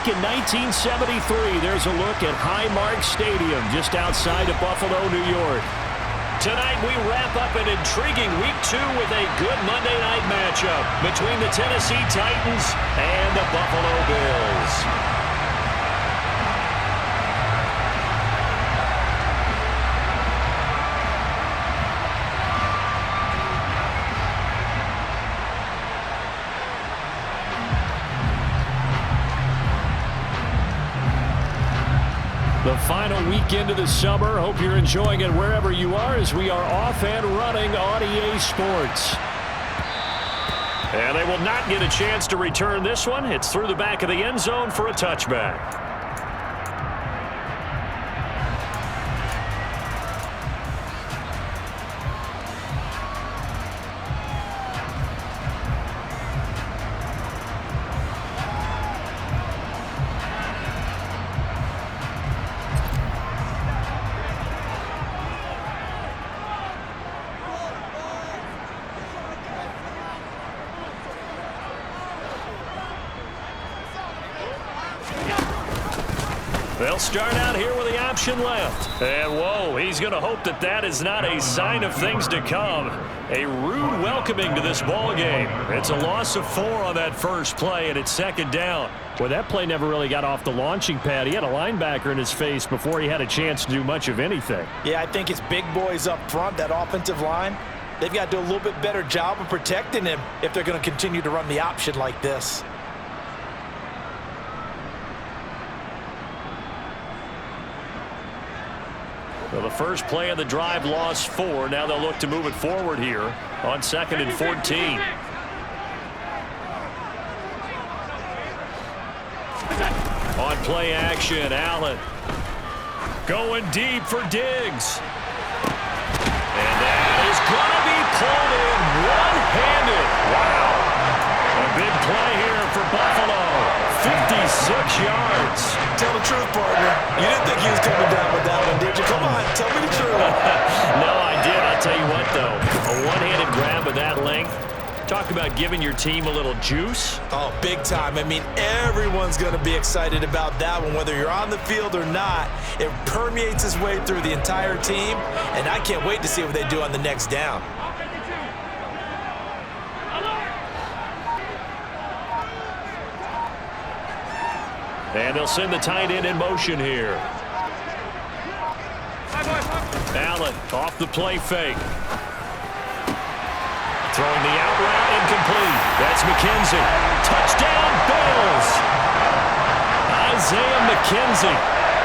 back in 1973. There's a look at Highmark Stadium just outside of Buffalo, New York. Tonight we wrap up an intriguing Week 2 with a good Monday night matchup between the Tennessee Titans and the Buffalo Bills. The final weekend of the summer. Hope you're enjoying it wherever you are as we are off and running on EA Sports. And they will not get a chance to return this one. It's through the back of the end zone for a touchback. They'll start out here with the option left. And, whoa, he's going to hope that that is not a sign of things to come. A rude welcoming to this ball game. It's a loss of 4 on that first play, and it's second down. Well, that play never really got off the launching pad. He had a linebacker in his face before he had a chance to do much of anything. Yeah, I think it's big boys up front, that offensive line. They've got to do a little bit better job of protecting him if they're going to continue to run the option like this. Well, the first play of the drive lost 4. Now they'll look to move it forward here on 2nd and 14. On play action, Allen going deep for Diggs. And that is going to be pulled in one-handed. Wow. A big play here for Buffalo. 56 yards. Tell the truth, partner. You didn't think he was coming down with that one, did you? Come on, tell me the truth. No, I did. I'll tell you what, though. A one-handed grab of that length. Talk about giving your team a little juice. Oh, big time. I mean, everyone's going to be excited about that one, whether you're on the field or not. It permeates its way through the entire team, and I can't wait to see what they do on the next down. And they'll send the tight end in motion here. Allen off the play fake. Throwing the out route incomplete. That's McKenzie. Touchdown, Bills. Isaiah McKenzie.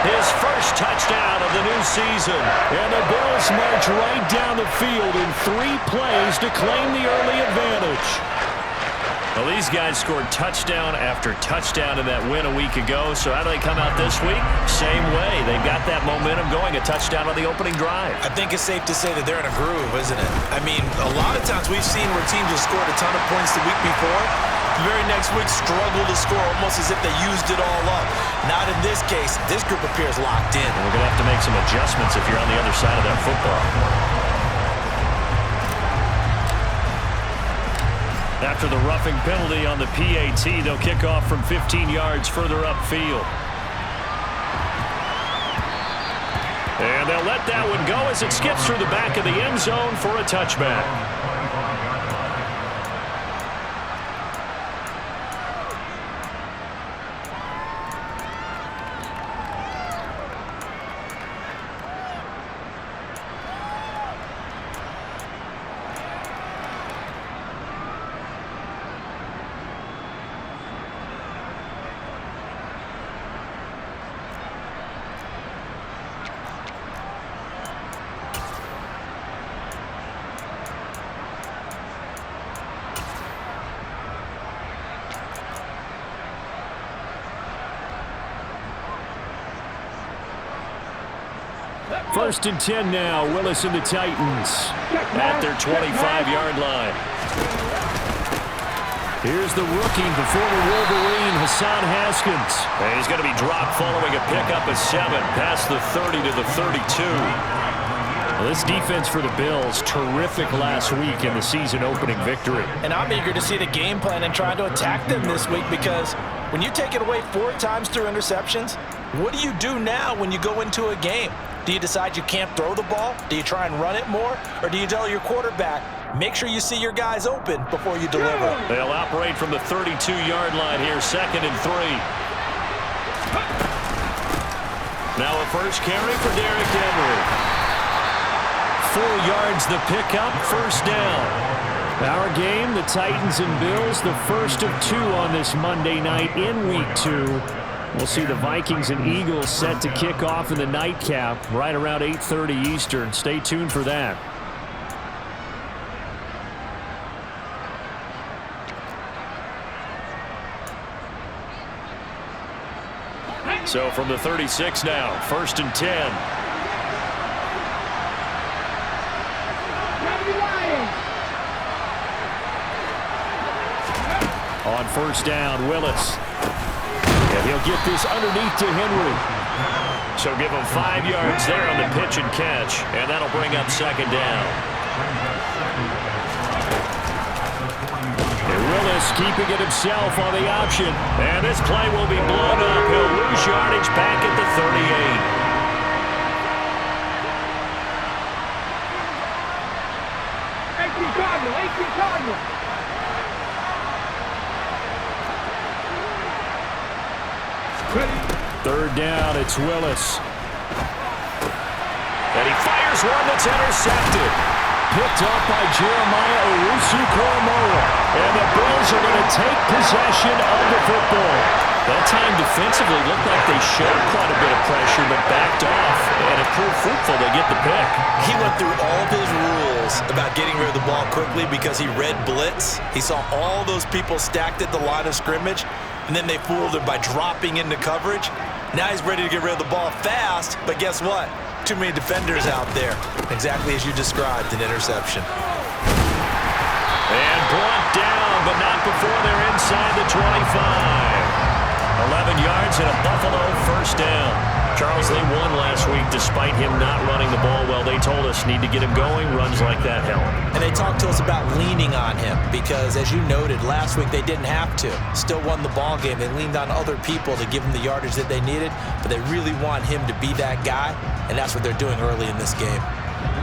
His first touchdown of the new season. And the Bills march right down the field in 3 plays to claim the early advantage. Well, these guys scored touchdown after touchdown in that win a week ago. So how do they come out this week? Same way. They've got that momentum going. A touchdown on the opening drive. I think it's safe to say that they're in a groove, isn't it? I mean, a lot of times we've seen where teams have scored a ton of points the week before. The very next week struggle to score almost as if they used it all up. Not in this case. This group appears locked in. And we're going to have to make some adjustments if you're on the other side of that football. After the roughing penalty on the PAT, they'll kick off from 15 yards further upfield. And they'll let that one go as it skips through the back of the end zone for a touchback. First and 10 now. Willis and the Titans at their 25-yard line. Here's the rookie, the former Wolverine, Hassan Haskins. And he's going to be dropped following a pickup of 7 past the 30 to the 32. Well, this defense for the Bills, terrific last week in the season-opening victory. And I'm eager to see the game plan and trying to attack them this week because when you take it away 4 times through interceptions, what do you do now when you go into a game? Do you decide you can't throw the ball? Do you try and run it more? Or do you tell your quarterback, make sure you see your guys open before you deliver? They'll operate from the 32-yard line here, 2nd and 3. Now a first carry for Derrick Henry. 4 yards the pickup, first down. Our game, the Titans and Bills, the first of 2 on this Monday night in Week 2. We'll see the Vikings and Eagles set to kick off in the nightcap right around 8:30 Eastern. Stay tuned for that. So from the 36 now, 1st and 10. On first down, Willis. And he'll get this underneath to Henry. So give him 5 yards there on the pitch and catch, and that'll bring up 2nd down. And Willis keeping it himself on the option. And this play will be blown up. He'll lose yardage back at the 38. Third down, it's Willis. And he fires one that's intercepted. Picked up by Jeremiah Owusu-Koramoah. And the Bills are going to take possession of the football. That time defensively looked like they showed quite a bit of pressure, but backed off. And it proved fruitful. They get the pick. He went through all of his rules about getting rid of the ball quickly because he read blitz. He saw all those people stacked at the line of scrimmage, and then they fooled him by dropping into coverage. Now he's ready to get rid of the ball fast, but guess what? Too many defenders out there. Exactly as you described, an interception. And brought down, but not before they're inside the 25. 11 yards and a Buffalo first down. Charles, they won last week despite him not running the ball well. They told us need to get him going. Runs like that help. And they talked to us about leaning on him because, as you noted, last week they didn't have to. Still won the ball game. They leaned on other people to give him the yardage that they needed, but they really want him to be that guy, and that's what they're doing early in this game.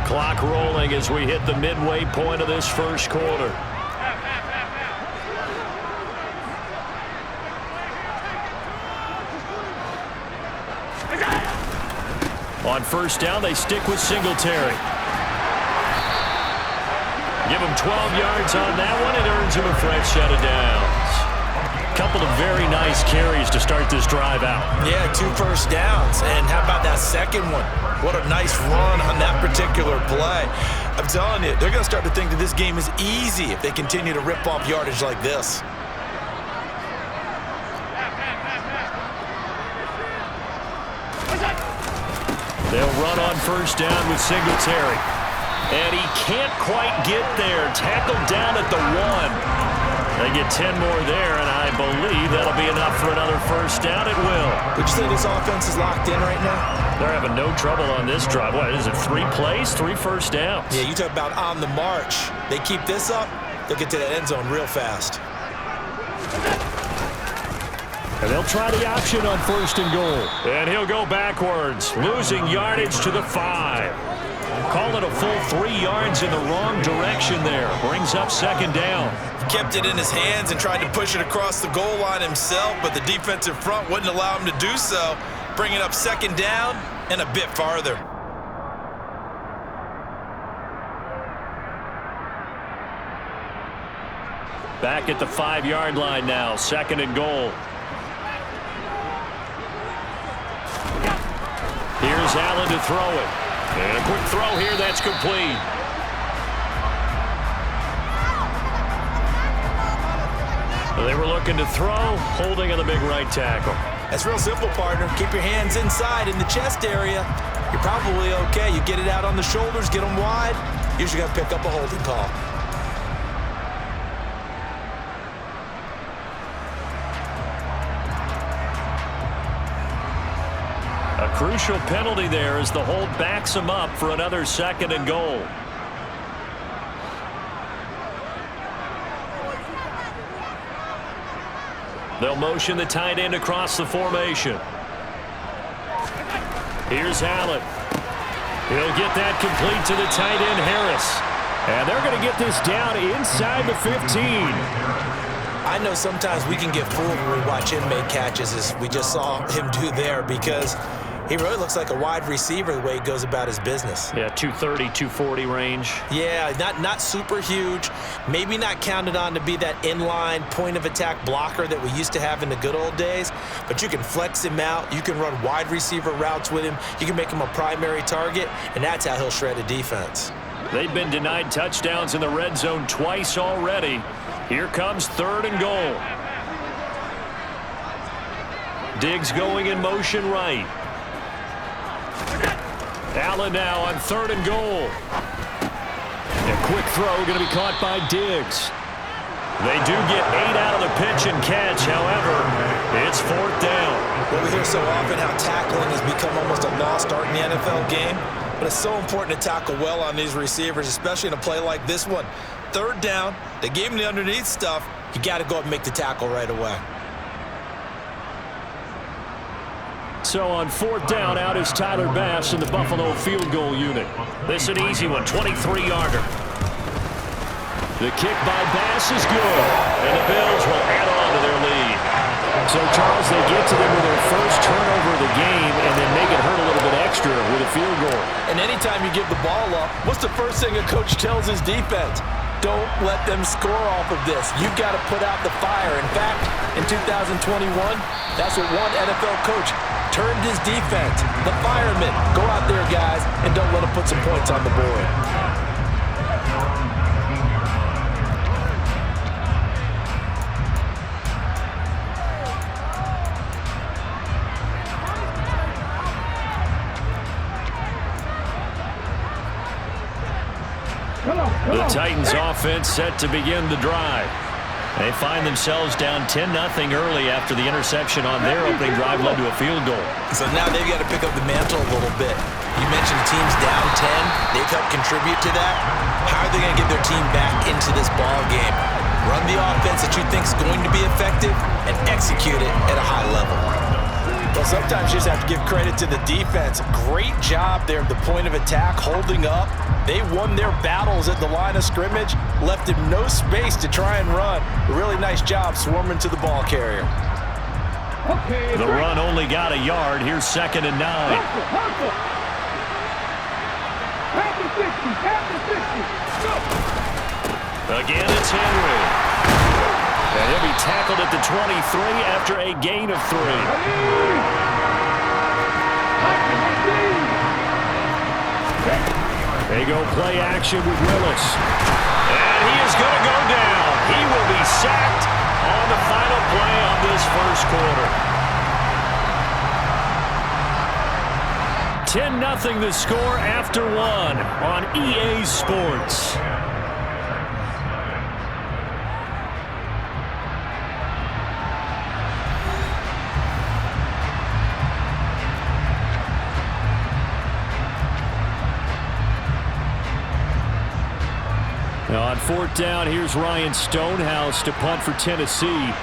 Clock rolling as we hit the midway point of this first quarter. On first down, they stick with Singletary. Give him 12 yards on that one. It earns him a fresh set of downs. Couple of very nice carries to start this drive out. Yeah, 2 first downs. And how about that second one? What a nice run on that particular play. I'm telling you, they're going to start to think that this game is easy if they continue to rip off yardage like this. They'll run on first down with Singletary. And he can't quite get there. Tackled down at the 1. They get 10 more there, and I believe that'll be enough for another first down. It will. Would you say this offense is locked in right now? They're having no trouble on this drive. What is it, 3 plays, 3 first downs? Yeah, you talk about on the march. They keep this up, they'll get to that end zone real fast. And they'll try the option on first and goal. And he'll go backwards, losing yardage to the 5. Call it a full 3 yards in the wrong direction there. Brings up second down. Kept it in his hands and tried to push it across the goal line himself, but the defensive front wouldn't allow him to do so. Bringing up second down and a bit farther. Back at the 5-yard line now, second and goal. Here's Allen to throw it. And a quick throw here, that's complete. They were looking to throw, holding on the big right tackle. That's real simple, partner. Keep your hands inside in the chest area. You're probably okay. You get it out on the shoulders, get them wide. Usually got to pick up a holding call. A crucial penalty there as the hold backs him up for another second and goal. They'll motion the tight end across the formation. Here's Allen. He'll get that complete to the tight end, Harris. And they're going to get this down inside the 15. I know sometimes we can get fooled when we watch him make catches, as we just saw him do there, because he really looks like a wide receiver the way he goes about his business. Yeah, 230, 240 range. Yeah, not super huge. Maybe not counted on to be that inline point-of-attack blocker that we used to have in the good old days, but you can flex him out. You can run wide receiver routes with him. You can make him a primary target, and that's how he'll shred a defense. They've been denied touchdowns in the red zone twice already. Here comes 3rd and goal. Diggs going in motion right. Allen now on 3rd and goal. A quick throw going to be caught by Diggs. They do get 8 out of the pitch and catch. However, it's 4th down. Well, we hear so often how tackling has become almost a lost art in the NFL game. But it's so important to tackle well on these receivers, especially in a play like this one. 3rd down, they gave him the underneath stuff. You got to go up and make the tackle right away. So on 4th down, out is Tyler Bass in the Buffalo field goal unit. This is an easy one, 23-yarder. The kick by Bass is good, and the Bills will add on to their lead. So, Charles, they get to them with their first turnover of the game and then make it hurt a little bit extra with a field goal. And anytime you give the ball up, what's the first thing a coach tells his defense? Don't let them score off of this. You've got to put out the fire. In fact, in 2021, that's what one NFL coach termed his defense. The firemen. Go out there, guys, and don't let them put some points on the board. The Titans offense set to begin the drive. They find themselves down 10-0 early after the interception on their opening drive led to a field goal. So now they've got to pick up the mantle a little bit. You mentioned teams down 10. They've helped contribute to that. How are they going to get their team back into this ball game? Run the offense that you think is going to be effective and execute it at a high level. Well, sometimes you just have to give credit to the defense. Great job there at the point of attack, holding up. They won their battles at the line of scrimmage, left him no space to try and run. A really nice job swarming to the ball carrier. The run only got a yard. Here's 2nd and 9. Again, it's Henry. And he'll be tackled at the 23 after a gain of 3. They go play action with Willis. And he is going to go down. He will be sacked on the final play of this first quarter. 10-0 the score after 1 on EA Sports. Now on 4th down, here's Ryan Stonehouse to punt for Tennessee.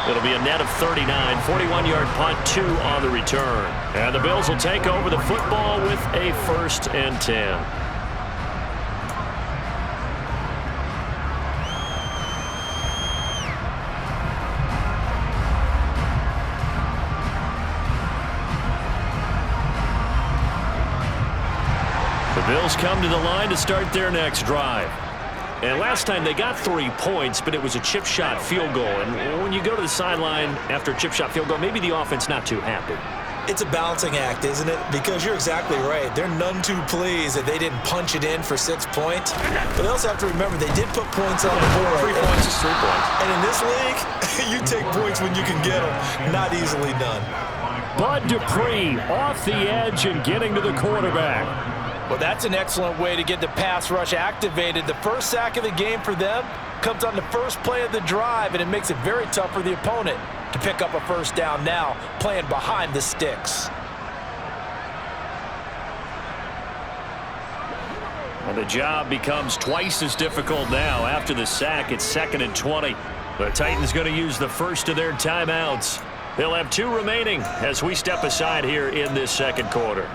It'll be a net of 39, 41-yard punt, 2 on the return. And the Bills will take over the football with a 1st and 10. The Bills come to the line to start their next drive. And last time they got 3 points, but it was a chip shot field goal. And when you go to the sideline after a chip shot field goal, maybe the offense not too happy. It's a balancing act, isn't it? Because you're exactly right. They're none too pleased that they didn't punch it in for 6 points. But they also have to remember they did put points on the board. 3 points is 3 points. And in this league, you take points when you can get them. Not easily done. Bud Dupree off the edge and getting to the quarterback. Well, that's an excellent way to get the pass rush activated. The first sack of the game for them comes on the first play of the drive, and it makes it very tough for the opponent to pick up a first down now, playing behind the sticks. And the job becomes twice as difficult now. After the sack, it's 2nd and 20. The Titans going to use the first of their timeouts. They'll have 2 remaining as we step aside here in this second quarter.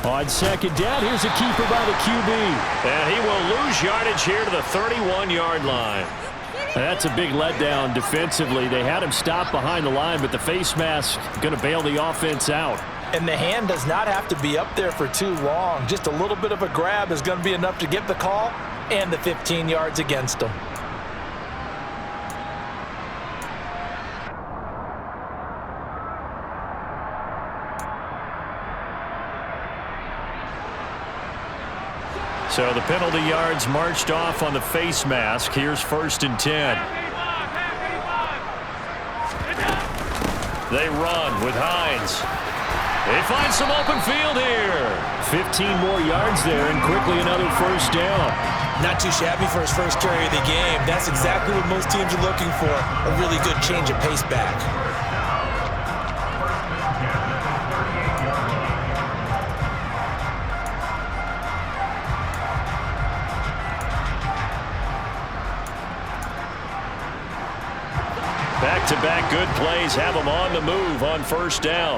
On second down, here's a keeper by the QB. And he will lose yardage here to the 31-yard line. That's a big letdown defensively. They had him stop behind the line, but the face mask going to bail the offense out. And the hand does not have to be up there for too long. Just a little bit of a grab is going to be enough to get the call and the 15 yards against them. So the penalty yards marched off on the face mask. Here's 1st and 10. They run with Hines. They find some open field here. 15 more yards there and quickly another first down. Not too shabby for his first carry of the game. That's exactly what most teams are looking for. A really good change of pace back. Back-to-back good plays have them on the move on first down.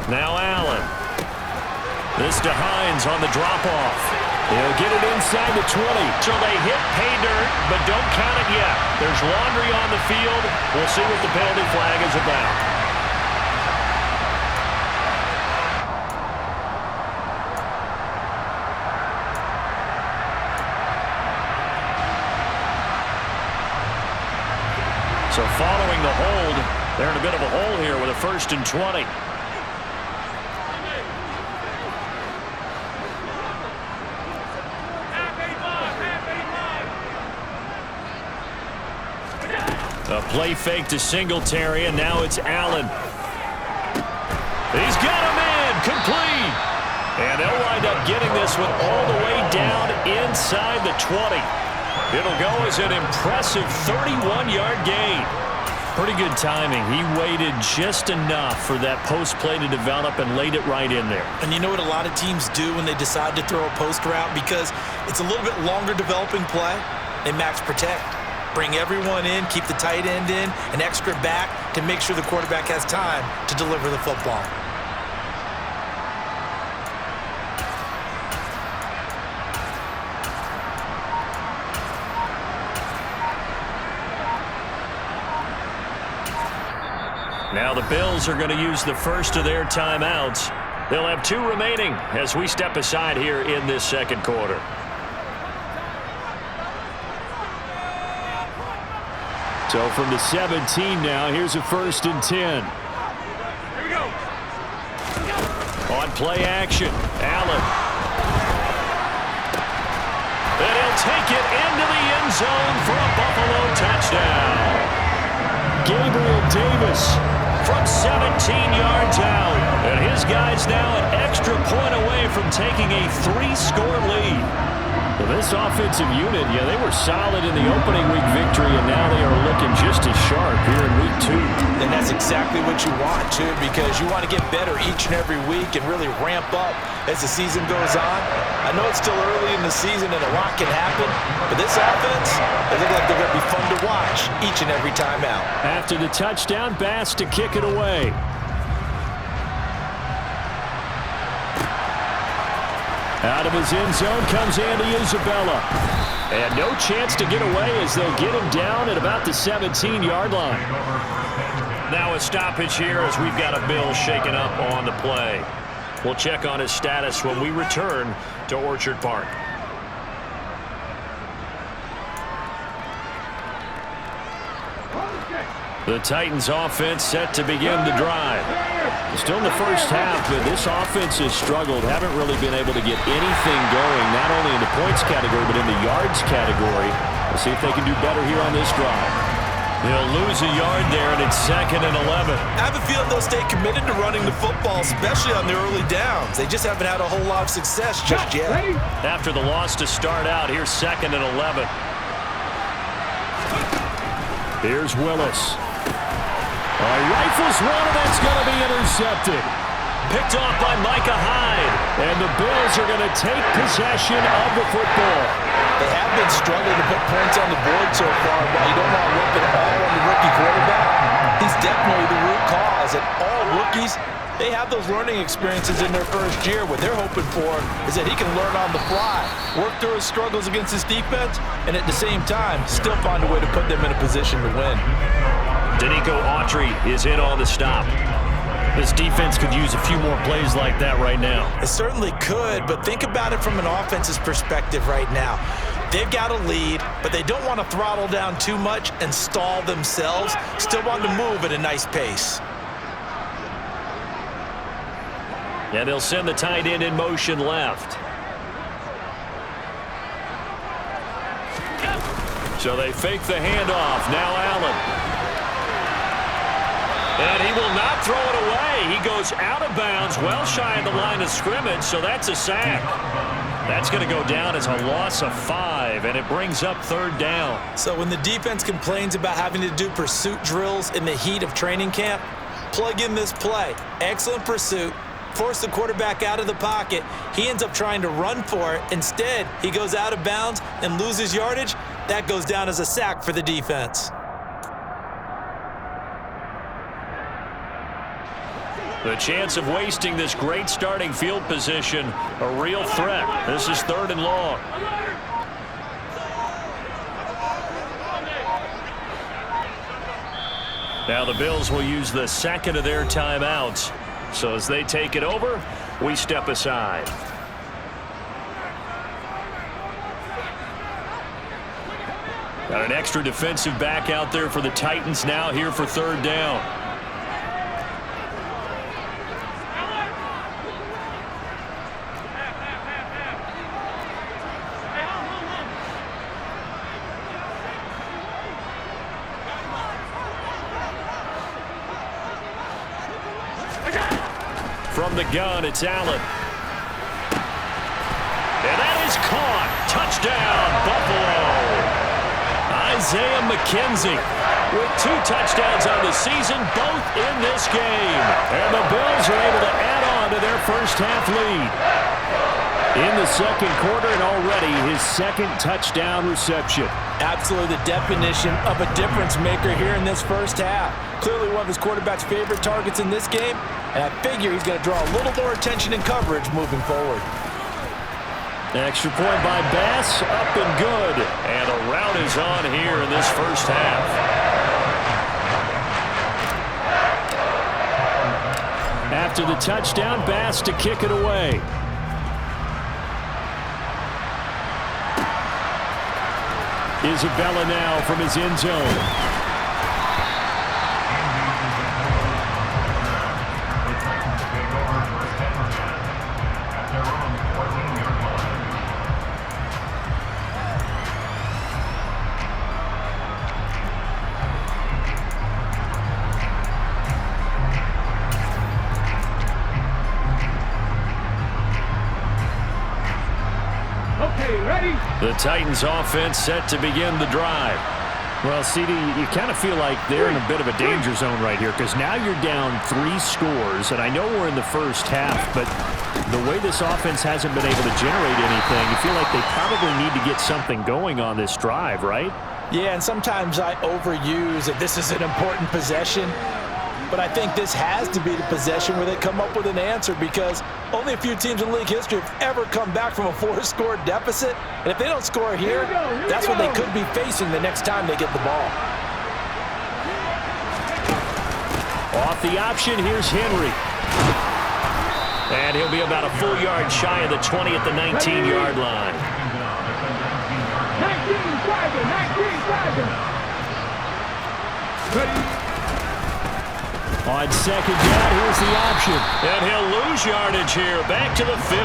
Now Allen. This to Hines on the drop-off. He'll get it inside the 20. So they hit pay dirt, but don't count it yet. There's laundry on the field. We'll see what the penalty flag is about. So following the hold, they're in a bit of a hole here with a 1st and 20. A play fake to Singletary, and now it's Allen. He's got a man, complete. And they'll wind up getting this one all the way down inside the 20. It'll go as an impressive 31-yard gain. Pretty good timing. He waited just enough for that post play to develop and laid it right in there. And you know what a lot of teams do when they decide to throw a post route? Because it's a little bit longer developing play, they max protect. Bring everyone in, keep the tight end in, an extra back to make sure the quarterback has time to deliver the football. Now the Bills are going to use the first of their timeouts. They'll have 2 remaining as we step aside here in this second quarter. So from the 17 now, here's a 1st and 10. Here we go. On play action, Allen. And he'll take it into the end zone for a Buffalo touchdown. Gabriel Davis from 17 yards out. And his guys now an extra point away from taking a 3-score lead. Well, this offensive unit, yeah, they were solid in the opening week victory, and now they are looking just as sharp here in week 2. And that's exactly what you want, too, because you want to get better each and every week and really ramp up as the season goes on. I know it's still early in the season and a lot can happen, but this offense, they look like they're going to be fun to watch each and every time out. After the touchdown, Bass to kick it away. Out of his end zone comes Andy Isabella. And no chance to get away as they'll get him down at about the 17-yard line. Now a stoppage here as we've got a Bill shaken up on the play. We'll check on his status when we return to Orchard Park. The Titans offense set to begin the drive. Still in the first half, but this offense has struggled. Haven't really been able to get anything going, not only in the points category, but in the yards category. We'll see if they can do better here on this drive. They'll lose a yard there, and it's 2nd and 11. I have a feeling they'll stay committed to running the football, especially on the early downs. They just haven't had a whole lot of success just yet. After the loss to start out, here's 2nd and 11. Here's Willis. Rifles one, and that's going to be intercepted. Picked off by Micah Hyde. And the Bills are going to take possession of the football. They have been struggling to put points on the board so far, but you don't want to look at all on the rookie quarterback. He's definitely the root cause. And all rookies, they have those learning experiences in their first year. What they're hoping for is that he can learn on the fly, work through his struggles against his defense, and at the same time, still find a way to put them in a position to win. Danico Autry is in on the stop. This defense could use a few more plays like that right now. It certainly could, but think about it from an offense's perspective right now. They've got a lead, but they don't want to throttle down too much and stall themselves. Still want to move at a nice pace. And they'll send the tight end in motion left. So they fake the handoff. Now Allen. And he will not throw it away. He goes out of bounds, well shy of the line of scrimmage, so that's a sack. That's going to go down as a loss of 5, and it brings up 3rd down. So when the defense complains about having to do pursuit drills in the heat of training camp, plug in this play. Excellent pursuit. Force the quarterback out of the pocket. He ends up trying to run for it. Instead, he goes out of bounds and loses yardage. That goes down as a sack for the defense. The chance of wasting this great starting field position, a real threat. This is 3rd and long. Now the Bills will use the 2nd of their timeouts. So as they take it over, we step aside. Got an extra defensive back out there for the Titans now here for 3rd down. From the gun, it's Allen. And that is caught. Touchdown, Buffalo. Isaiah McKenzie with 2 touchdowns on the season, both in this game. And the Bills are able to add on to their first half lead. In the 2nd quarter, and already his 2nd touchdown reception. Absolutely the definition of a difference maker here in this first half. Clearly one of his quarterback's favorite targets in this game, and I figure he's going to draw a little more attention and coverage moving forward. Extra point by Bass, up and good. And a rout is on here in this first half. After the touchdown, Bass to kick it away. Isabella now from his end zone. The Titans offense set to begin the drive. Well, CD, you kind of feel like they're in a bit of a danger zone right here because now you're down 3 scores, and I know we're in the first half, but the way this offense hasn't been able to generate anything, you feel like they probably need to get something going on this drive, right? Yeah, and sometimes I overuse that this is an important possession. but I think this has to be the possession where they come up with an answer, because only a few teams in league history have ever come back from a 4-score deficit. And if they don't score here, that's what they could be facing the next time they get the ball. Off the option, here's Henry. And he'll be about a full yard shy of the 20 at the 19-yard line. 19 seconds. On second down, here's the option. And he'll lose yardage here, back to the 15.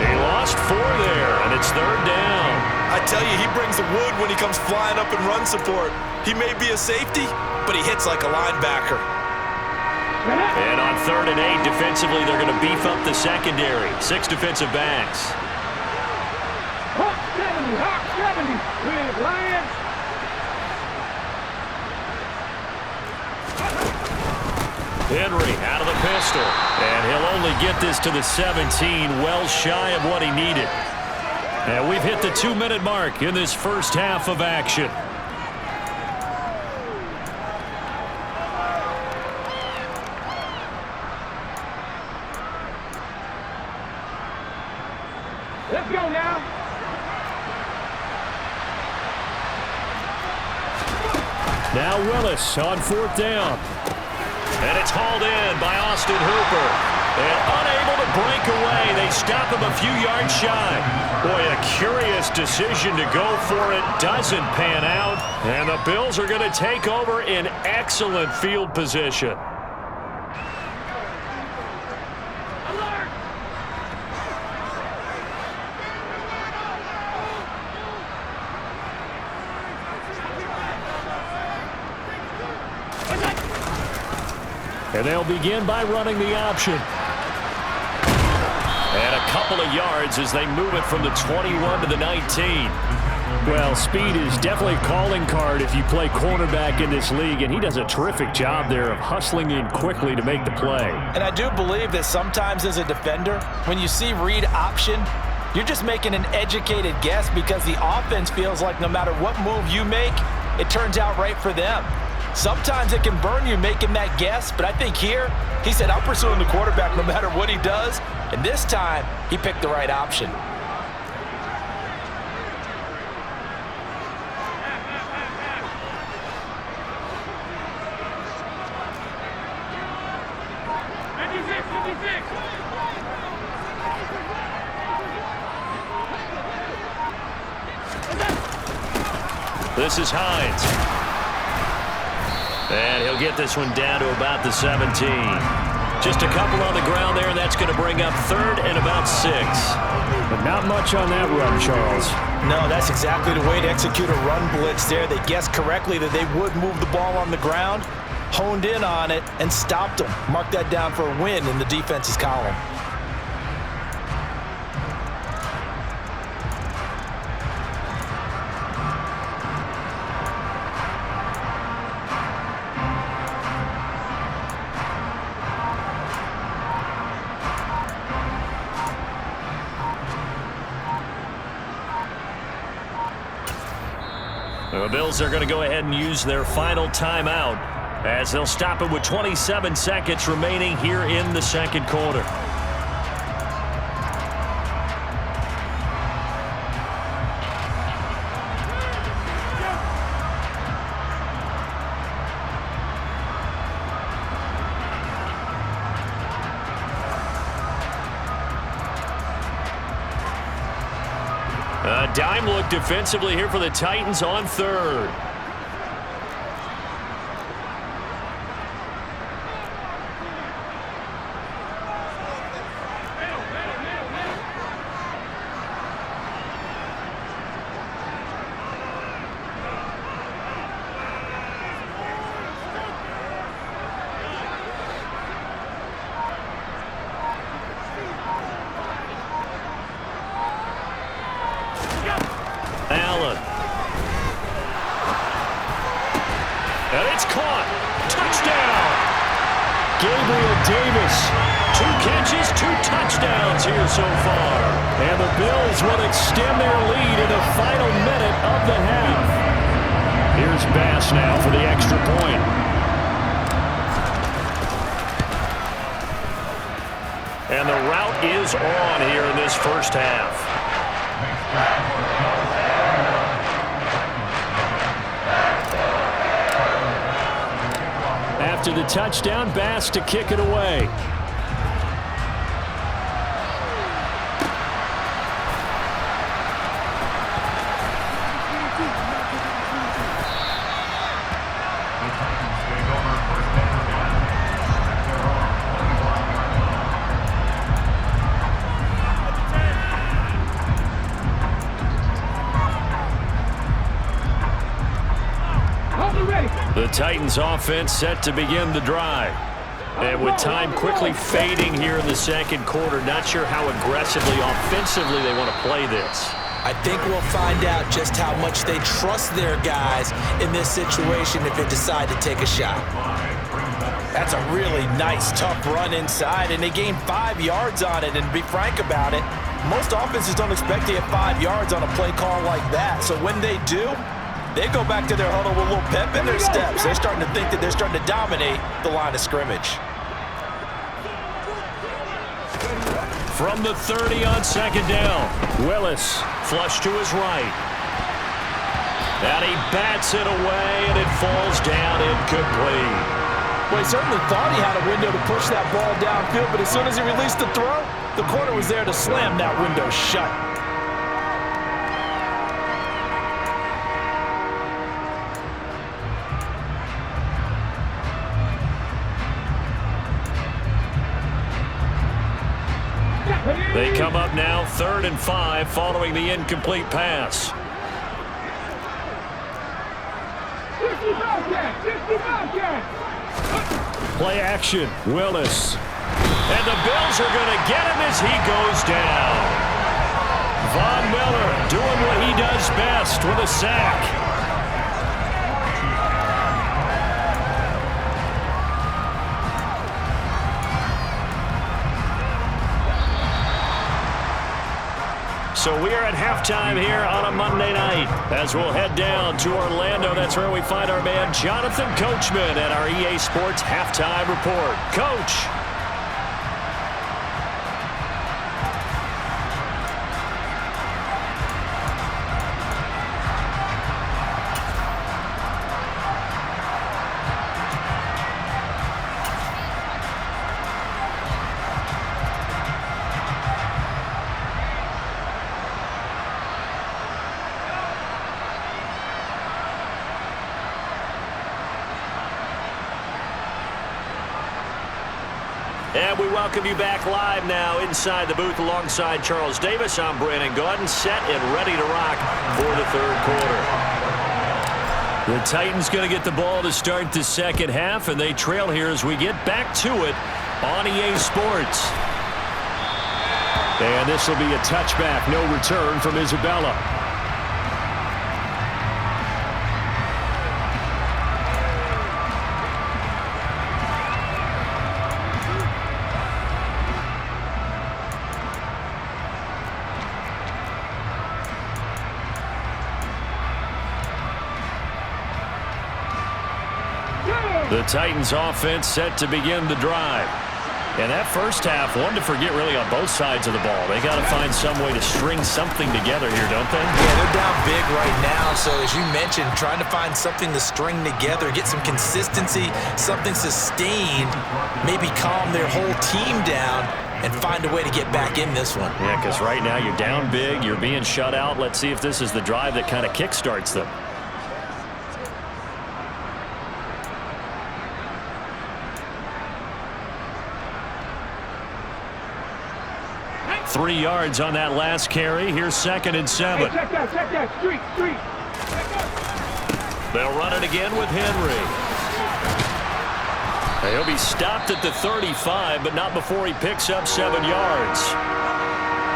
He lost 4 there, and it's third down. I tell you, he brings the wood when he comes flying up in run support. He may be a safety, but he hits like a linebacker. And on 3rd and 8, defensively, they're going to beef up the secondary. 6 defensive backs. Hawk 70. Lions. Henry out of the pistol. And he'll only get this to the 17, well shy of what he needed. And we've hit the 2-minute mark in this first half of action. Let's go now. Now Willis on 4th down. And it's hauled in by Austin Hooper. And unable to break away. They stop him a few yards shy. Boy, a curious decision to go for it. Doesn't pan out. And the Bills are going to take over in excellent field position. And they'll begin by running the option. And a couple of yards as they move it from the 21 to the 19. Well, speed is definitely a calling card if you play cornerback in this league, and he does a terrific job there of hustling in quickly to make the play. And I do believe that sometimes as a defender, when you see read option, you're just making an educated guess because the offense feels like no matter what move you make, it turns out right for them. Sometimes it can burn you making that guess, but I think here, he said, I'm pursuing the quarterback no matter what he does, and this time, he picked the right option. This is Hines. And he'll get this one down to about the 17. Just a couple on the ground there, and that's going to bring up 3rd and about 6. But not much on that run, Charles. No, that's exactly the way to execute a run blitz there. They guessed correctly that they would move the ball on the ground, honed in on it, and stopped them. Mark that down for a win in the defense's column. The Bills are going to go ahead and use their final timeout as they'll stop it with 27 seconds remaining here in the second quarter. A dime look defensively here for the Titans on 3rd. Allen. And it's caught. Touchdown. Gabriel Davis. 2 catches, 2 touchdowns here so far. And the Bills will extend their lead in the final minute of the half. Here's Bass now for the extra point. And the route is on here in this first half. After the touchdown, Bass to kick it away. The Titans offense set to begin the drive. And with time quickly fading here in the second quarter, not sure how aggressively, offensively they want to play this. I think we'll find out just how much they trust their guys in this situation if they decide to take a shot. That's a really nice, tough run inside, and they gained 5 yards on it. And to be frank about it, most offenses don't expect to get 5 yards on a play call like that. So when they do, they go back to their huddle with a little pep in their steps. They're starting to think that they're starting to dominate the line of scrimmage. From the 30 on second down, Willis flush to his right. And he bats it away, and it falls down incomplete. Well, he certainly thought he had a window to push that ball downfield, but as soon as he released the throw, the corner was there to slam that window shut. They come up now 3rd and 5 following the incomplete pass. 55 yards. Play action, Willis. And the Bills are going to get him as he goes down. Von Miller doing what he does best with a sack. So we are at halftime here on a Monday night as we'll head down to Orlando. That's where we find our man Jonathan Coachman at our EA Sports Halftime Report. Coach. And we welcome you back live now inside the booth alongside Charles Davis. I'm Brandon Gaudin, set and ready to rock for the third quarter. The Titans going to get the ball to start the second half, and they trail here as we get back to it on EA Sports. And this will be a touchback, no return from Isabella. The Titans offense set to begin the drive. And that first half, one to forget really on both sides of the ball. They got to find some way to string something together here, don't they? Yeah, they're down big right now. So as you mentioned, trying to find something to string together, get some consistency, something sustained, maybe calm their whole team down and find a way to get back in this one. Yeah, because right now you're down big, you're being shut out. Let's see if this is the drive that kind of kickstarts them. Three yards on that last carry. Here's 2nd and 7. Hey, check that, street. They'll run it again with Henry. He'll be stopped at the 35, but not before he picks up 7 yards.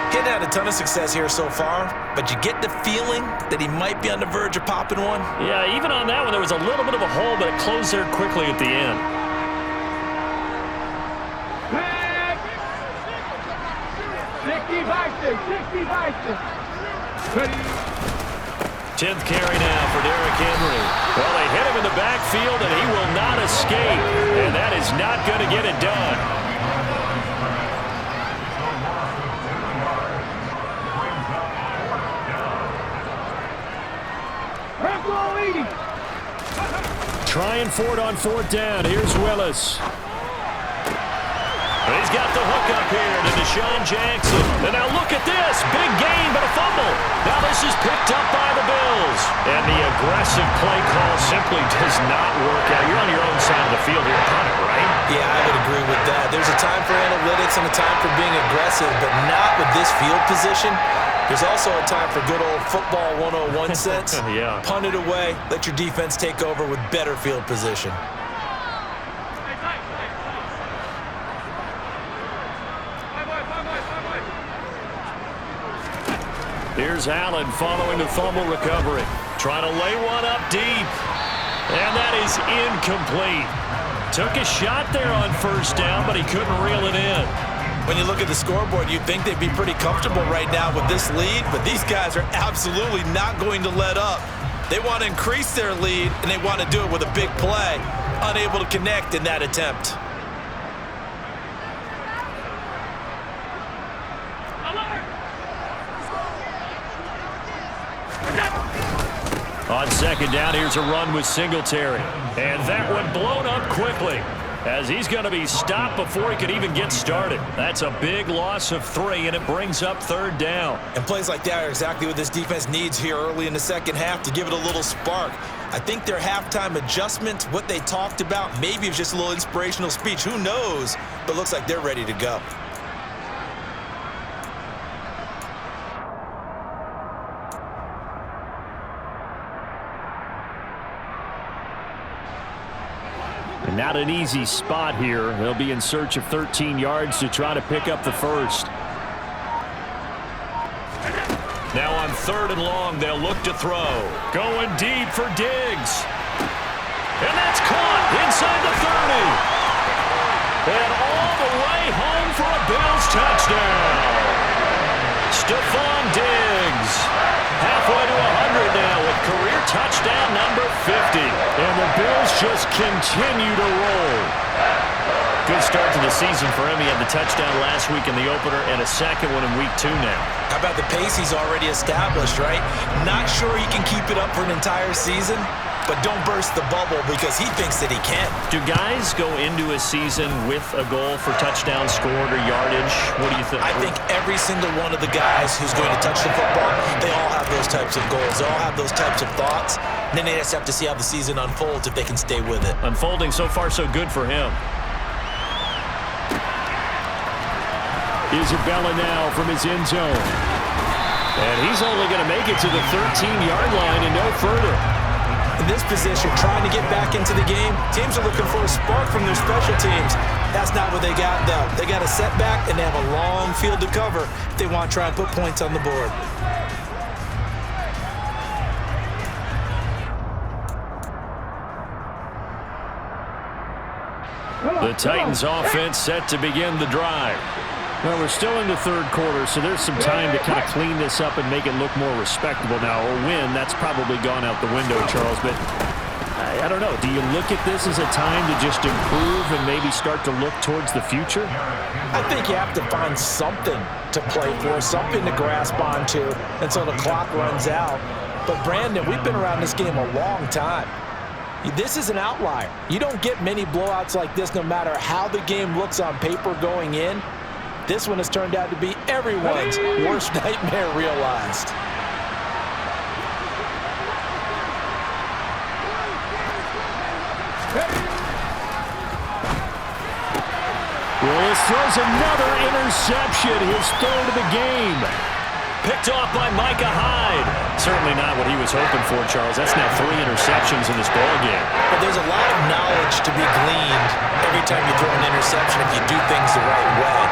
Getting had a ton of success here so far, but you get the feeling that he might be on the verge of popping one. Yeah, even on that one, there was a little bit of a hole, but it closed there quickly at the end. 10th carry now for Derrick Henry. Well, they hit him in the backfield, and he will not escape. And that is not going to get it done. trying for it on 4th down. Here's Willis. He's got the hook up here to Deshaun Jackson. And now look at this. Big gain, but a fumble. Now this is picked up by the Bills. And the aggressive play call simply does not work out. You're on your own side of the field here, punt it, right? Yeah, I would agree with that. There's a time for analytics and a time for being aggressive, but not with this field position. There's also a time for good old football 101 sense. Yeah. Punt it away. Let your defense take over with better field position. Here's Allen following the fumble recovery. Trying to lay one up deep. And that is incomplete. Took a shot there on 1st down, but he couldn't reel it in. When you look at the scoreboard, you'd think they'd be pretty comfortable right now with this lead, but these guys are absolutely not going to let up. They want to increase their lead, and they want to do it with a big play. Unable to connect in that attempt. On 2nd down, here's a run with Singletary. And that one blown up quickly as he's going to be stopped before he could even get started. That's a big loss of 3, and it brings up 3rd down. And plays like that are exactly what this defense needs here early in the second half to give it a little spark. I think their halftime adjustment, what they talked about, maybe it's just a little inspirational speech. Who knows? But it looks like they're ready to go. And not an easy spot here. They'll be in search of 13 yards to try to pick up the first. Now on 3rd and long, they'll look to throw. Going deep for Diggs. And that's caught inside the 30. And all the way home for a Bills touchdown. Stephon Diggs. Halfway to 100 now with career touchdown number 50. And the Bills just continue to roll. Good start to the season for him. He had the touchdown last week in the opener and a second one in week 2 now. How about the pace he's already established, right? Not sure he can keep it up for an entire season, but don't burst the bubble because he thinks that he can. Do guys go into a season with a goal for touchdowns scored or yardage? What do you think? I think every single one of the guys who's going to touch the football, they all have those types of goals. They all have those types of thoughts. And then they just have to see how the season unfolds if they can stay with it. Unfolding so far so good for him. Isabella now from his end zone. And he's only going to make it to the 13-yard line and no further. In this position, trying to get back into the game, teams are looking for a spark from their special teams. That's not what they got, though. They got a setback, and they have a long field to cover if they want to try and put points on the board. The Titans offense set to begin the drive. Well, we're still in the 3rd quarter, so there's some time to kind of clean this up and make it look more respectable. Now, a win, that's probably gone out the window, Charles, but I don't know. Do you look at this as a time to just improve and maybe start to look towards the future? I think you have to find something to play for, something to grasp onto until the clock runs out. But, Brandon, we've been around this game a long time. This is an outlier. You don't get many blowouts like this no matter how the game looks on paper going in. This one has turned out to be everyone's worst nightmare realized. Willis throws another interception, his 3rd of the game. Picked off by Micah Hyde. Certainly not what he was hoping for, Charles. That's now 3 interceptions in this ballgame. But there's a lot of knowledge to be gleaned every time you throw an interception if you do things the right way.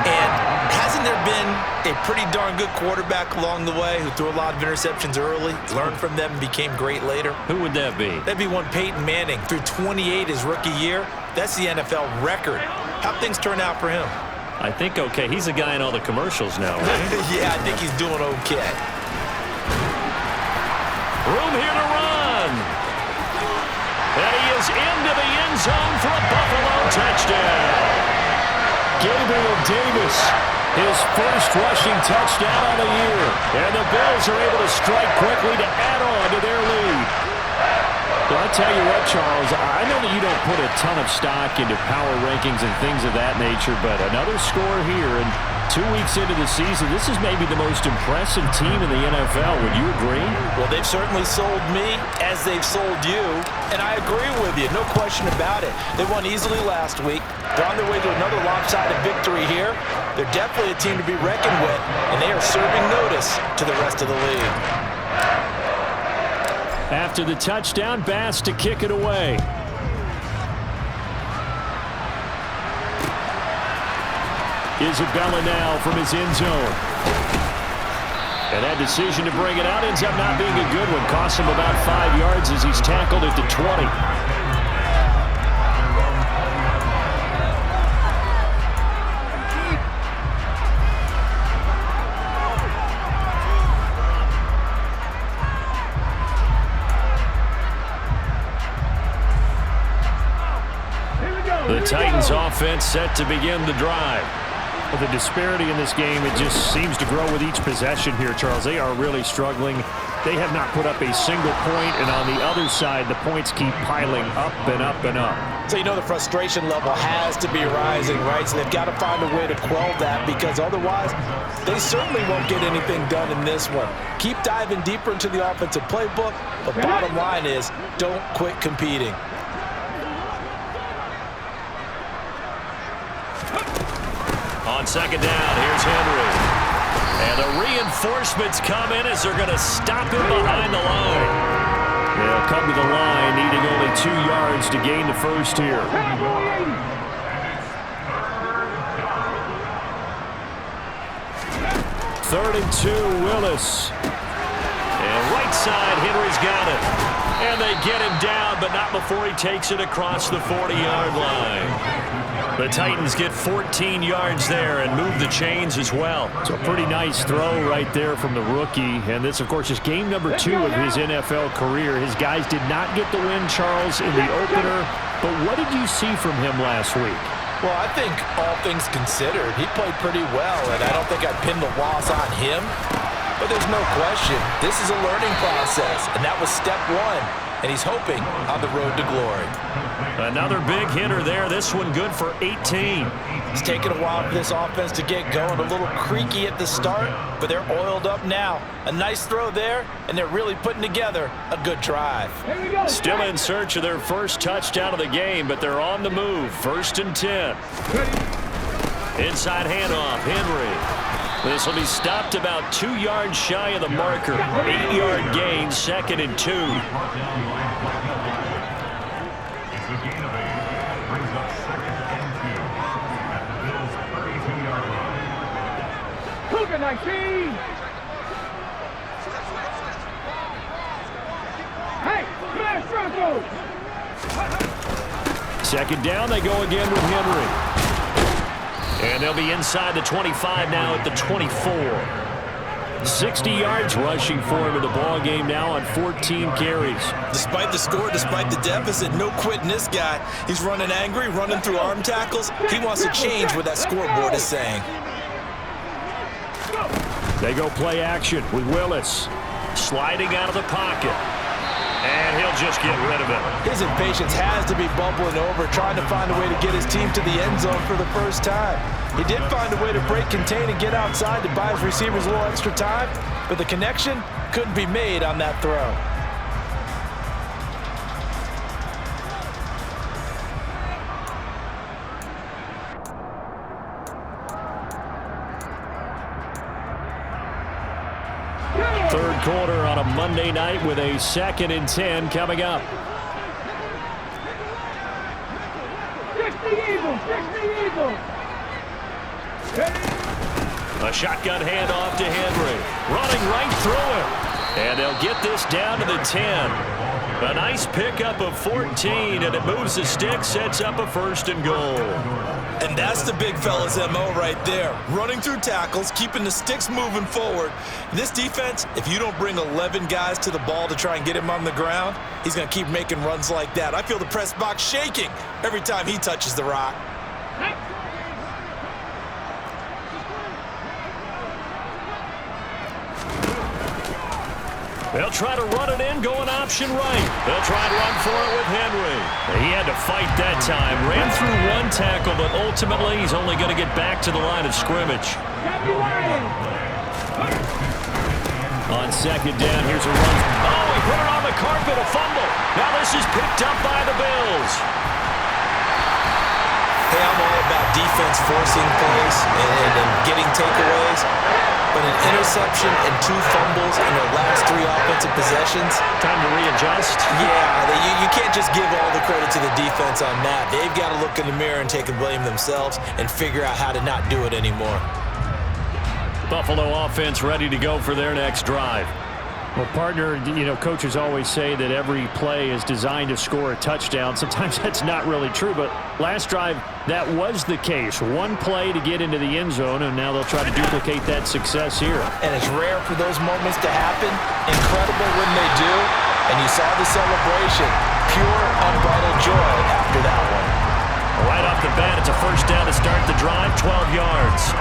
And hasn't there been a pretty darn good quarterback along the way who threw a lot of interceptions early, learned from them, and became great later? Who would that be? That'd be one Peyton Manning. Threw 28 his rookie year. That's the NFL record. How'd things turn out for him? I think okay. He's a guy in all the commercials now, right? Yeah, I think he's doing okay. Room here to run. And he is into the end zone for a Buffalo touchdown. Gabriel Davis, his first rushing touchdown of the year. And the Bills are able to strike quickly to add on to their lead. Well, I tell you what, Charles, I know that you don't put a ton of stock into power rankings and things of that nature, but another score here, and 2 weeks into the season, this is maybe the most impressive team in the NFL. Would you agree? Well, they've certainly sold me as they've sold you, and I agree with you, no question about it. They won easily last week. They're on their way to another lopsided victory here. They're definitely a team to be reckoned with, and they are serving notice to the rest of the league. After the touchdown, Bass to kick it away. Isabella now from his end zone. And that decision to bring it out ends up not being a good one. Costs him about 5 yards as he's tackled at the 20. The Titans offense set to begin the drive. Well, the disparity in this game, it just seems to grow with each possession here, Charles. They are really struggling. They have not put up a single point, and on the other side, the points keep piling up and up and up. So you know the frustration level has to be rising, right? So they've got to find a way to quell that, because otherwise they certainly won't get anything done in this one. Keep diving deeper into the offensive playbook, but bottom line is don't quit competing. On second down, here's Henry. And the reinforcements come in as they're going to stop him behind the line. They'll come to the line, needing only 2 yards to gain the first here. Third and 2, Willis. And right side, Henry's got it. And they get him down, but not before he takes it across the 40-yard line. The Titans get 14 yards there and move the chains as well. So a pretty nice throw right there from the rookie. And this, of course, is game number 2 of his NFL career. His guys did not get the win, Charles, in the opener. But what did you see from him last week? Well, I think all things considered, he played pretty well, and I don't think I'd pin the loss on him. But there's no question, this is a learning process, and that was step 1. And he's hoping on the road to glory. Another big hitter there. This one good for 18. It's taken a while for this offense to get going. A little creaky at the start, but they're oiled up now. A nice throw there, and they're really putting together a good drive. Still in search of their first touchdown of the game, but they're on the move. 1st and 10. Inside handoff, Henry. This will be stopped about 2 yards shy of the marker. 8-yard gain, 2nd and 2. Cougar 19. Hey, smash Broncos. 2nd down, they go again with Henry. And they'll be inside the 25 now at the 24. 60 yards rushing for him in the ball game now on 14 carries. Despite the score, despite the deficit, no quitting this guy. He's running angry, running through arm tackles. He wants to change what that scoreboard is saying. They go play action with Willis. Sliding out of the pocket. And he'll just get rid of it. His impatience has to be bubbling over, trying to find a way to get his team to the end zone for the first time. He did find a way to break, contain, and get outside to buy his receivers a little extra time, but the connection couldn't be made on that throw. Third quarter on a Monday night with a 2nd and 10 coming up. 60 Eagles, 60 Eagles. A shotgun handoff to Henry. Running right through him. And they'll get this down to the 10. A nice pickup of 14, and it moves the stick, sets up a 1st and goal. And that's the big fella's MO right there. Running through tackles, keeping the sticks moving forward. This defense, if you don't bring 11 guys to the ball to try and get him on the ground, he's going to keep making runs like that. I feel the press box shaking every time he touches the rock. They'll try to run it in, going option right. They'll try and run for it with Henry. He had to fight that time. Ran through one tackle, but ultimately he's only going to get back to the line of scrimmage. On second down, here's a run. Oh, he put it on the carpet, a fumble. Now this is picked up by the Bills. Hey, I'm all about defense forcing plays and getting takeaways. But an interception and 2 fumbles in their last 3 offensive possessions. Time to readjust. Yeah, you can't just give all the credit to the defense on that. They've got to look in the mirror and take the blame themselves and figure out how to not do it anymore. Buffalo offense ready to go for their next drive. Well, partner, coaches always say that every play is designed to score a touchdown. Sometimes that's not really true, but last drive, that was the case. One play to get into the end zone, and now they'll try to duplicate that success here. And it's rare for those moments to happen. Incredible when they do. And you saw the celebration. Pure, unbridled joy after that one. Right off the bat, it's a first down to start the drive, 12 yards.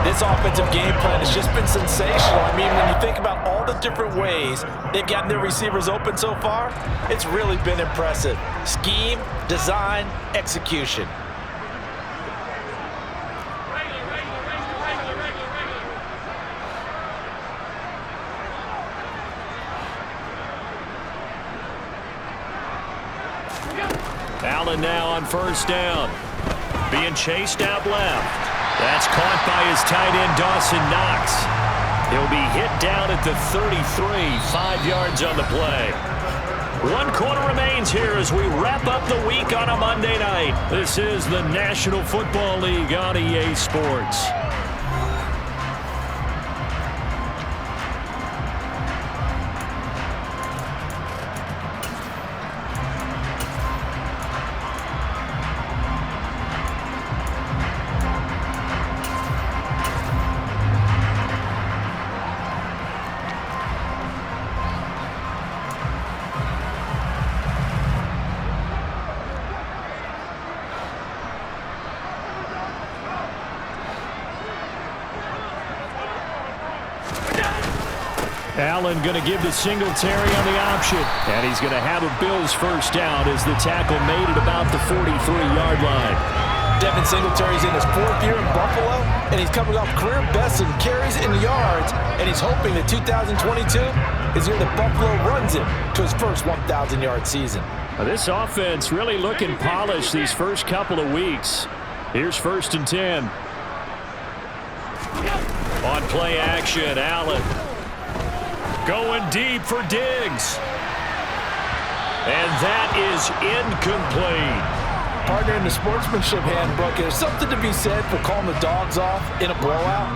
This offensive game plan has just been sensational. I mean, when you think about all the different ways they've gotten their receivers open so far, it's really been impressive. Scheme, design, execution. Allen now on first down. Being chased out left. That's caught by his tight end, Dawson Knox. He'll be hit down at the 33, 5 yards on the play. 1 quarter remains here as we wrap up the week on a Monday night. This is the National Football League on EA Sports. Allen going to give to Singletary on the option. And he's going to have a Bills first down as the tackle made at about the 43-yard line. Devin Singletary's in his 4th year in Buffalo, and he's coming off career best in carries and yards, and he's hoping that 2022 is the year that Buffalo runs him to his first 1,000-yard season. Now, this offense really looking polished these first couple of weeks. Here's 1st and 10. On play action, Allen. Going deep for Diggs. And that is incomplete. Partner, in the sportsmanship handbook, there's something to be said for calling the dogs off in a blowout.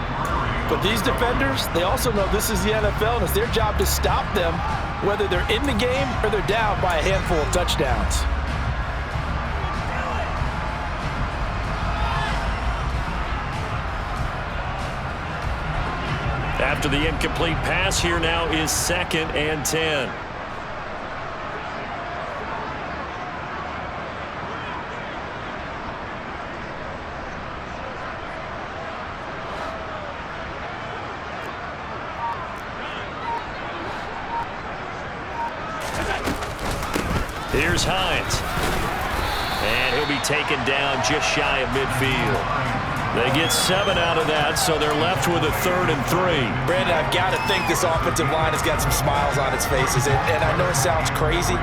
But these defenders, they also know this is the NFL, and it's their job to stop them, whether they're in the game or they're down by a handful of touchdowns. After the incomplete pass, here now is 2nd and 10. Here's Hines. And he'll be taken down just shy of midfield. They get 7 out of that, so they're left with a 3rd and 3. Brandon, I've got to think this offensive line has got some smiles on its faces. And I know it sounds crazy,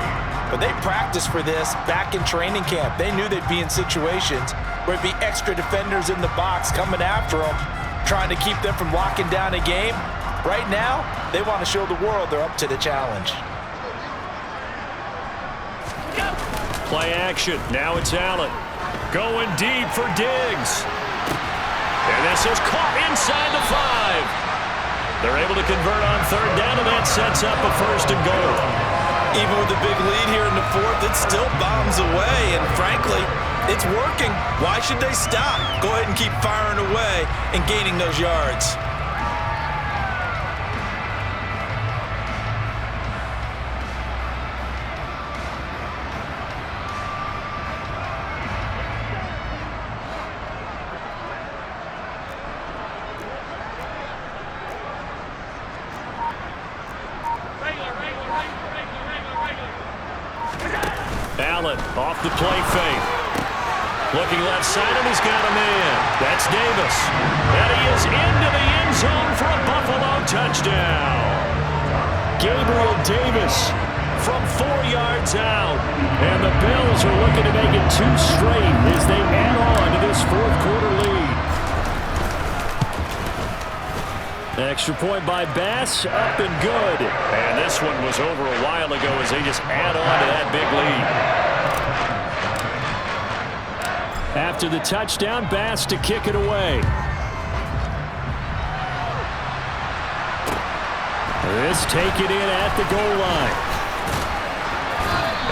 but they practiced for this back in training camp. They knew they'd be in situations where it'd be extra defenders in the box coming after them, trying to keep them from locking down a game. Right now, they want to show the world they're up to the challenge. Play action. Now it's Allen. Going deep for Diggs. And this is caught inside the 5. They're able to convert on 3rd down, and that sets up a 1st and goal. Even with the big lead here in the 4th, it still bombs away. And frankly, it's working. Why should they stop? Go ahead and keep firing away and gaining those yards. Off the play fake. Looking left side, and he's got a man. That's Davis. And he is into the end zone for a Buffalo touchdown. Gabriel Davis from 4 yards out. And the Bills are looking to make it 2 straight as they add on to this fourth quarter lead. Extra point by Bass, up and good. And this one was over a while ago as they just add on to that big lead. After the touchdown, Bass to kick it away. This take it in at the goal line.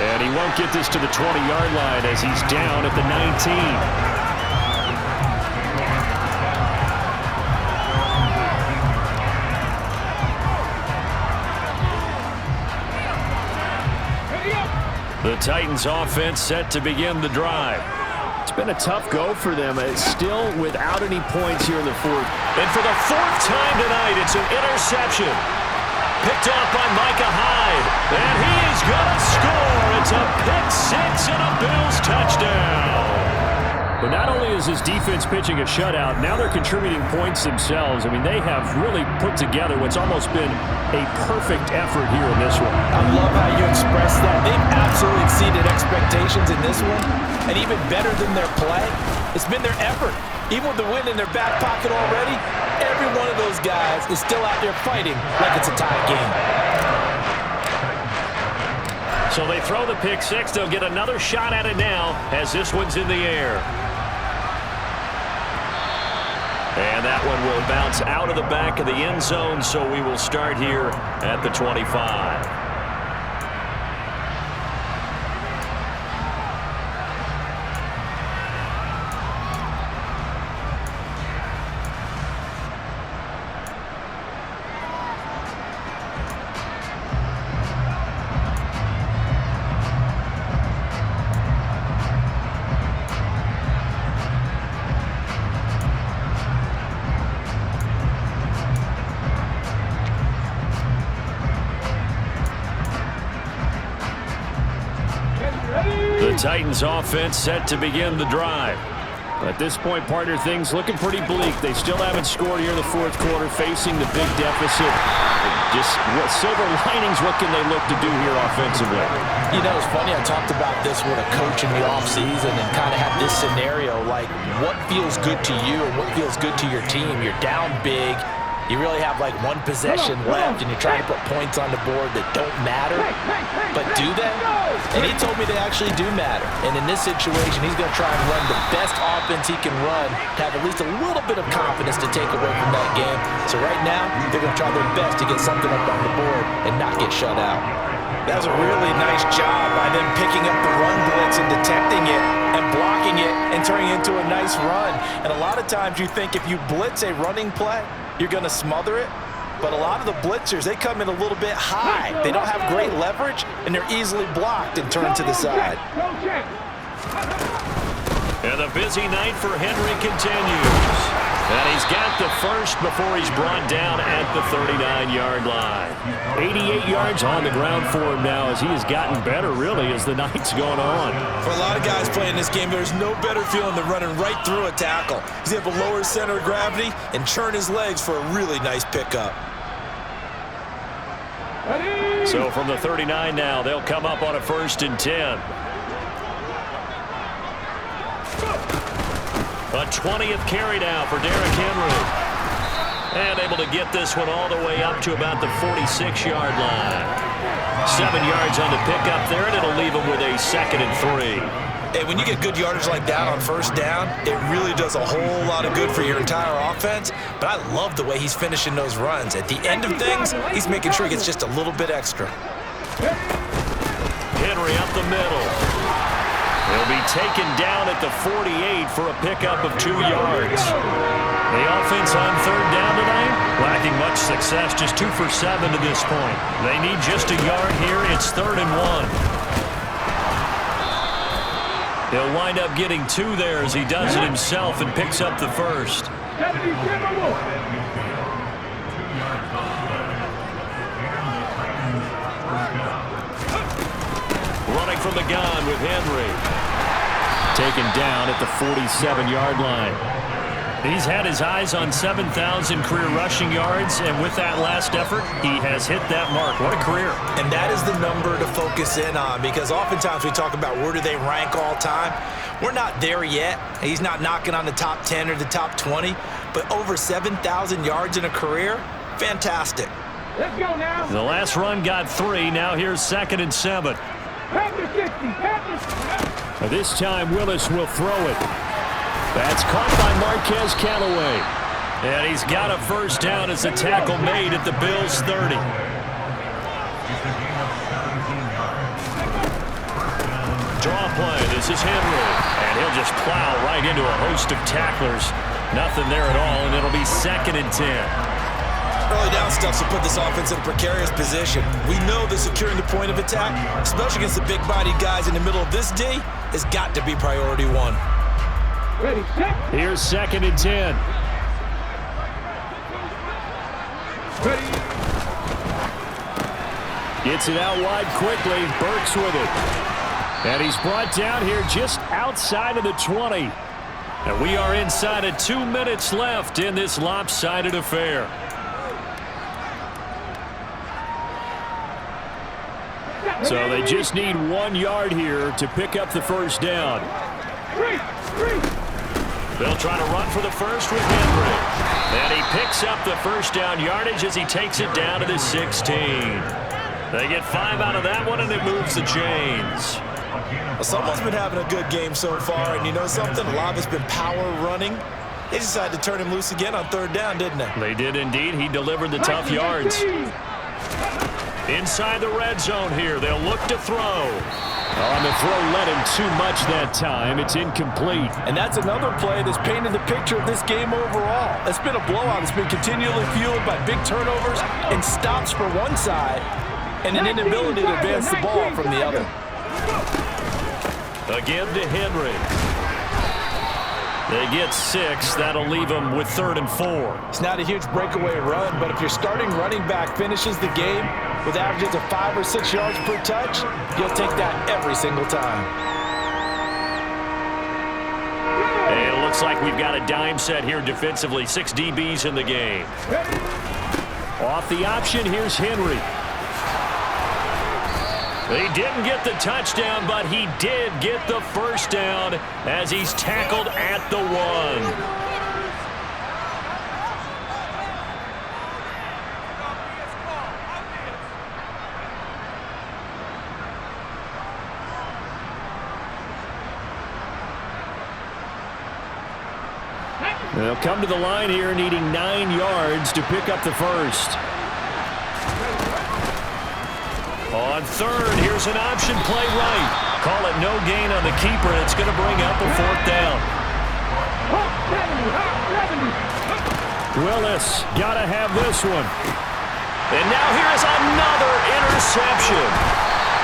And he won't get this to the 20-yard line as he's down at the 19. The Titans offense set to begin the drive. It's been a tough go for them. It's still without any points here in the fourth. And for the 4th time tonight, it's an interception. Picked off by Micah Hyde. And he is going to score. It's a pick-6 and a Bills touchdown. But not only is his defense pitching a shutout, now they're contributing points themselves. I mean, they have really put together what's almost been a perfect effort here in this one. I love how you express that. They've absolutely exceeded expectations in this one. And even better than their play, it's been their effort. Even with the win in their back pocket already, every one of those guys is still out there fighting like it's a tie game. So they throw the pick-6. They'll get another shot at it now as this one's in the air. And that one will bounce out of the back of the end zone, so we will start here at the 25. The Titans offense set to begin the drive. At this point, partner, things looking pretty bleak. They still haven't scored here in the fourth quarter, facing the big deficit. Just what silver linings, what can they look to do here offensively? You know, it's funny, I talked about this with a coach in the offseason and kind of had this scenario, like what feels good to you and what feels good to your team. You're down big. You really have like one possession left, and you're trying to put points on the board that don't matter. But do they? And he told me they actually do matter. And in this situation, he's going to try and run the best offense he can run to have at least a little bit of confidence to take away from that game. So right now, they're going to try their best to get something up on the board and not get shut out. That was a really nice job by them picking up the run blitz and detecting it and blocking it and turning it into a nice run. And a lot of times you think if you blitz a running play, you're going to smother it. But a lot of the blitzers, they come in a little bit high. They don't have great leverage, and they're easily blocked and turned to the side. And the busy night for Henry continues. And he's got the first before he's brought down at the 39-yard line. 88 yards on the ground for him now as he has gotten better, really, as the night's going on. For a lot of guys playing this game, there's no better feeling than running right through a tackle. He's able to lower his center of gravity and churn his legs for a really nice pickup. So from the 39 now, they'll come up on a 1st and 10. A 20th carry now for Derrick Henry. And able to get this one all the way up to about the 46-yard line. 7 yards on the pickup there, and it'll leave him with a 2nd and 3. Hey, when you get good yardage like that on 1st down, it really does a whole lot of good for your entire offense. But I love the way he's finishing those runs. At the end of things, he's making sure he gets just a little bit extra. Henry up the middle. He'll be taken down at the 48 for a pickup of 2 yards. The offense on 3rd down tonight, lacking much success, just 2 for 7 to this point. They need just a yard here. It's 3rd and 1. He'll wind up getting 2 there as he does it himself and picks up the first. Running from the gun with Henry. Taken down at the 47-yard line. He's had his eyes on 7,000 career rushing yards, and with that last effort, he has hit that mark. What a career. And that is the number to focus in on, because oftentimes we talk about where do they rank all time. We're not there yet. He's not knocking on the top 10 or the top 20, but over 7,000 yards in a career, fantastic. Let's go now. The last run got 3. Now here's 2nd and 7. Pack the 60. Pack the... This time, Willis will throw it. That's caught by Marquez Callaway. And he's got a first down as the tackle made at the Bills' 30. Draw play. This is Henry. And he'll just plow right into a host of tacklers. Nothing there at all, and it'll be 2nd and 10. Early down stuff to put this offense in a precarious position. We know that securing the point of attack, especially against the big-bodied guys in the middle of this D, has got to be priority 1. Ready, set. Here's 2nd and 10. Ready. Gets it out wide quickly. Burks with it. And he's brought down here just outside of the 20. And we are inside of 2 minutes left in this lopsided affair. So they just need 1 yard here to pick up the first down. They'll try to run for the first with Henry. And he picks up the first down yardage as he takes it down to the 16. They get 5 out of that one, and it moves the chains. Well, someone's been having a good game so far, and you know something? A lot of it's been power running. They decided to turn him loose again on 3rd down, didn't they? They did indeed. He delivered the tough yards. Inside the red zone here. They'll look to throw. On the throw led him too much that time. It's incomplete. And that's another play that's painted the picture of this game overall. It's been a blowout. It's been continually fueled by big turnovers and stops for one side and an inability to advance the ball from the other. Again to Henry. They get 6. That'll leave them with 3rd and 4. It's not a huge breakaway run, but if your starting running back finishes the game with averages of 5 or 6 yards per touch, you'll take that every single time. And it looks like we've got a dime set here defensively. 6 DBs in the game. Off the option, here's Henry. He didn't get the touchdown, but he did get the first down as he's tackled at the 1. They'll come to the line here needing 9 yards to pick up the first. On 3rd, here's an option play right. Call it no gain on the keeper, and it's going to bring up a 4th down. Willis, got to have this one. And now here's another interception.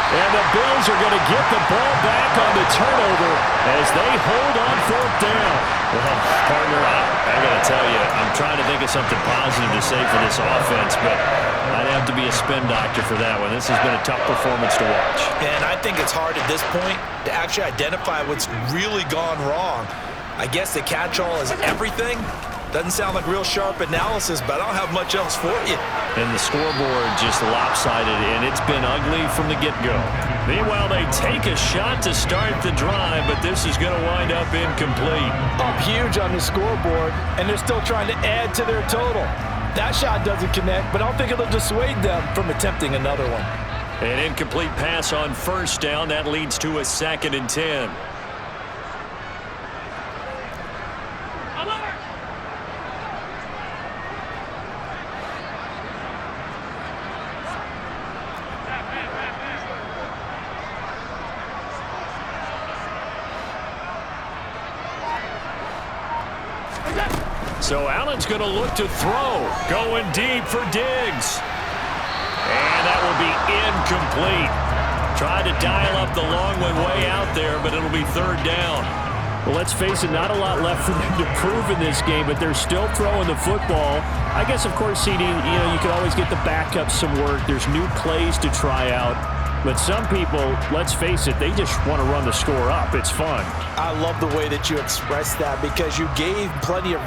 And the Bills are going to get the ball back on the turnover as they hold on 4th down. Well, partner, I got to tell you, I'm trying to think of something positive to say for this offense, but I'd have to be a spin doctor for that one. This has been a tough performance to watch. And I think it's hard at this point to actually identify what's really gone wrong. I guess the catch-all is everything. Doesn't sound like real sharp analysis, but I don't have much else for you. And the scoreboard just lopsided, and it's been ugly from the get-go. Meanwhile, they take a shot to start the drive, but this is going to wind up incomplete. Up huge on the scoreboard, and they're still trying to add to their total. That shot doesn't connect, but I don't think it'll dissuade them from attempting another one. An incomplete pass on 1st down. That leads to a 2nd and 10. So Allen's going to look to throw. Going deep for Diggs. And that will be incomplete. Tried to dial up the long one way out there, but it'll be 3rd down. Well, let's face it, not a lot left for them to prove in this game, but they're still throwing the football. I guess, of course, CD, you can always get the backup some work. There's new plays to try out. But some people, let's face it, they just want to run the score up. It's fun. I love the way that you expressed that because you gave plenty of